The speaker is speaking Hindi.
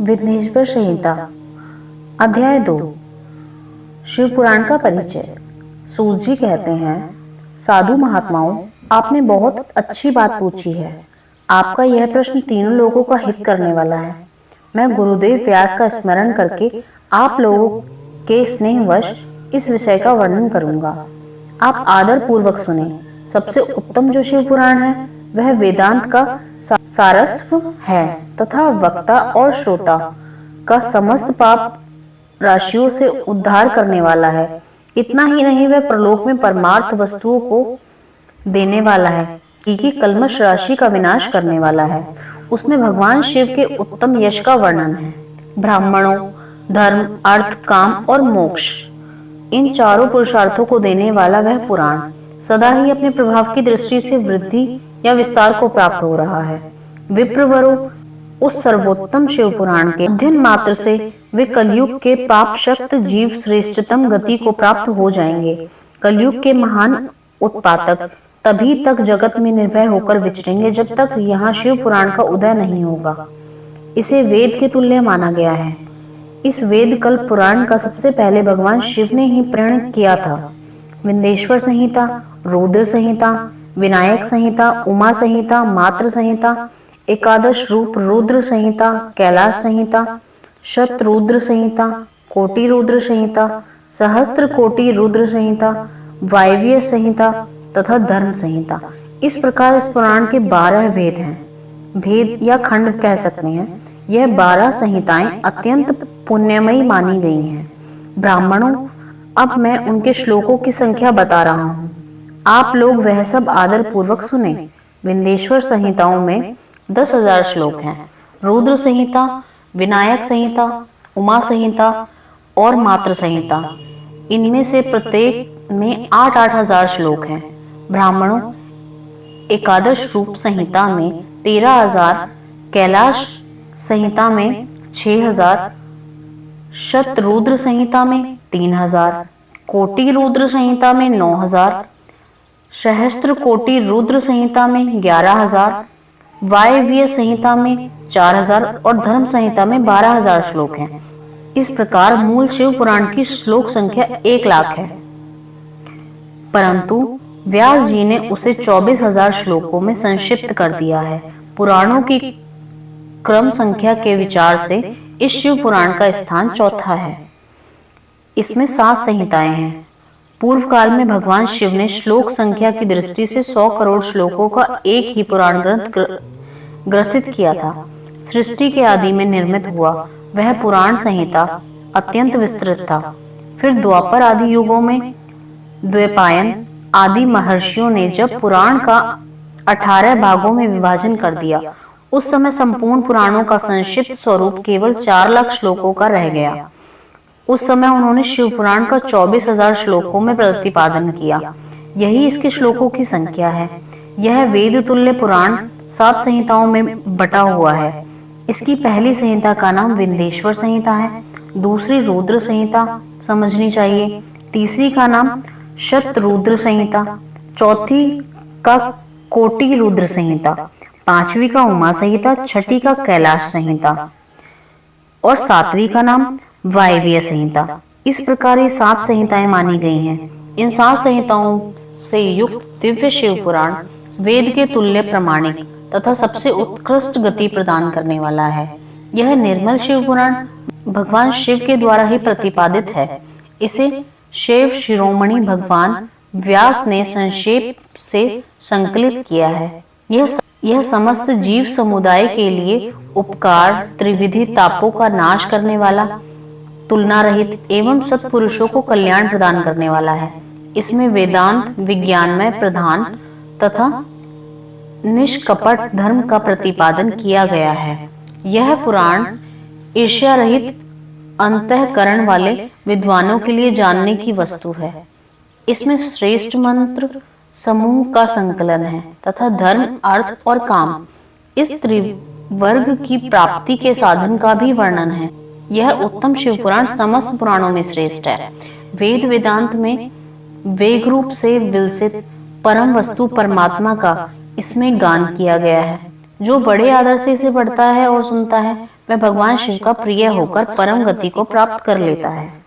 विघ्नेश्वर संहिता अध्याय 2 शिव पुराण का परिचय। सूत जी कहते हैं, साधु महात्माओं, आपने बहुत अच्छी बात पूछी है। आपका यह प्रश्न तीनों लोगों का हित करने वाला है। मैं गुरुदेव व्यास का स्मरण करके आप लोगों के स्नेहवश इस विषय का वर्णन करूंगा। आप आदर पूर्वक सुने। सबसे उत्तम जो शिव पुराण है वह वेदांत का सारस्व है तथा वक्ता और श्रोता का समस्त पाप राशियों से उद्धार करने वाला है। इतना ही नहीं, वह परलोक में परमार्थ वस्तुओं को देने वाला है कि कल्मश राशि का विनाश करने वाला है। उसमें भगवान शिव के उत्तम यश का वर्णन है। ब्राह्मणों, धर्म, अर्थ, काम और मोक्ष, इन चारों पुरुषार्थों को देने वाला वह पुराण सदा ही अपने प्रभाव की दृष्टि से वृद्धि या विस्तार को प्राप्त हो रहा है। विप्रवरो, उस सर्वोत्तम शिव पुराण के अध्ययन मात्र से वे कलयुग के पाप शक्त जीव श्रेष्ठतम गति को प्राप्त हो जाएंगे। कलयुग के महान उत्पातक तभी तक जगत में निर्भय होकर विचरेंगे जब तक यहाँ शिव पुराण का उदय नहीं होगा। इसे वेद के तुल्य माना गया है। इस वेद कल्प पुराण का सबसे पहले भगवान शिव ने ही प्रणीत किया था। विंध्येश्वर संहिता, रुद्र संहिता, विनायक संहिता, उमा संहिता, मात्र संहिता, एकादश रूप रुद्र संहिता, कैलाश संहिता, शत रुद्र संहिता, कोटि रुद्र संहिता, सहस्त्र कोटि रुद्र संहिता, वायव्य संहिता तथा धर्म संहिता। इस प्रकार इस पुराण के 12 भेद हैं। भेद या खंड कह सकते हैं। यह 12 संहिताएं अत्यंत पुण्यमयी मानी गई हैं। ब्राह्मणों, अब मैं उनके श्लोकों की संख्या बता रहा हूँ। आप लोग वह सब आदर पूर्वक सुने। विंध्येश्वर संहिताओं में 10,000 श्लोक हैं। रुद्र संहिता, विनायक संहिता, उमा संहिता और मात्र संहिता, इनमें से प्रत्येक में 8-8 हजार श्लोक हैं। ब्राह्मणों, एकादश रूप संहिता में 13,000, कैलाश संहिता में 6,000, शत रुद्र संहिता में 3,000, कोटि रुद्र संहिता में 9,000, सहस्त्र कोटि रुद्र संहिता में 11,000, वायव्य संहिता में 4,000 और धर्म संहिता में 12,000 श्लोक हैं। इस प्रकार मूल शिव पुराण की श्लोक संख्या 1,00,000 है, परंतु व्यास जी ने उसे 24,000 श्लोकों में संक्षिप्त कर दिया है। पुराणों की क्रम संख्या के विचार से इस शिव पुराण का स्थान चौथा है। इसमें 7 संहिताएं हैं। पूर्व काल में भगवान शिव ने श्लोक संख्या की दृष्टि से 100 करोड़ श्लोकों का एक ही पुराण ग्रंथ ग्रथित किया था। सृष्टि के आदि में निर्मित हुआ वह पुराण संहिता अत्यंत विस्तृत था। फिर द्वापर आदि युगों में द्वैपायन आदि महर्षियों ने जब पुराण का 18 भागों में विभाजन कर दिया, उस समय संपूर्ण पुराणों का संक्षिप्त स्वरूप केवल 4 लाख श्लोकों का रह गया। उस समय उन्होंने शिव पुराण का 24,000 श्लोकों में प्रतिपादन किया। यही इसके श्लोकों की संख्या है। यह वेद तुल्य पुराण 7 संहिताओं में बटा हुआ है। इसकी पहली संहिता का नाम विंध्येश्वर संहिता है, दूसरी रुद्र संहिता समझनी चाहिए, तीसरी का नाम शत रुद्र संहिता, चौथी का कोटि रुद्र संहिता, पांचवी का उमा संहिता, छठी का कैलाश संहिता और 7वीं का नाम वायव्य संहिता। इस प्रकार ये 7 संहिताएं मानी गई हैं। इन 7 संहिताओं से युक्त दिव्य शिव पुराण वेद के तुल्य प्रमाणिक तथा सबसे उत्कृष्ट गति प्रदान करने वाला है। यह निर्मल शिव पुराण भगवान शिव के द्वारा ही प्रतिपादित है। इसे शिव शिरोमणि भगवान व्यास ने संक्षेप से संकलित किया है। यह समस्त जीव समुदाय के लिए उपकार, त्रिविधि तापों का नाश करने वाला, तुलना रहित एवं सत्पुरुषों को कल्याण प्रदान करने वाला है। इसमें वेदांत विज्ञानमय प्रधान तथा निष्कपट धर्म का प्रतिपादन किया गया है। यह पुराण ईर्ष्या रहित अंतःकरण वाले विद्वानों के लिए जानने की वस्तु है। इसमें श्रेष्ठ मंत्र समूह का संकलन है तथा धर्म, अर्थ और काम, इस त्रिवर्ग की प्राप्ति के साधन का भी वर्णन है। यह उत्तम शिव पुराण समस्त पुराणों में श्रेष्ठ है। वेद वेदांत में वेग रूप से विलसित परम वस्तु परमात्मा का इसमें गान किया गया है, जो बड़े आदर से इसे पढ़ता है और सुनता है वह भगवान शिव का प्रिय होकर परम गति को प्राप्त कर लेता है।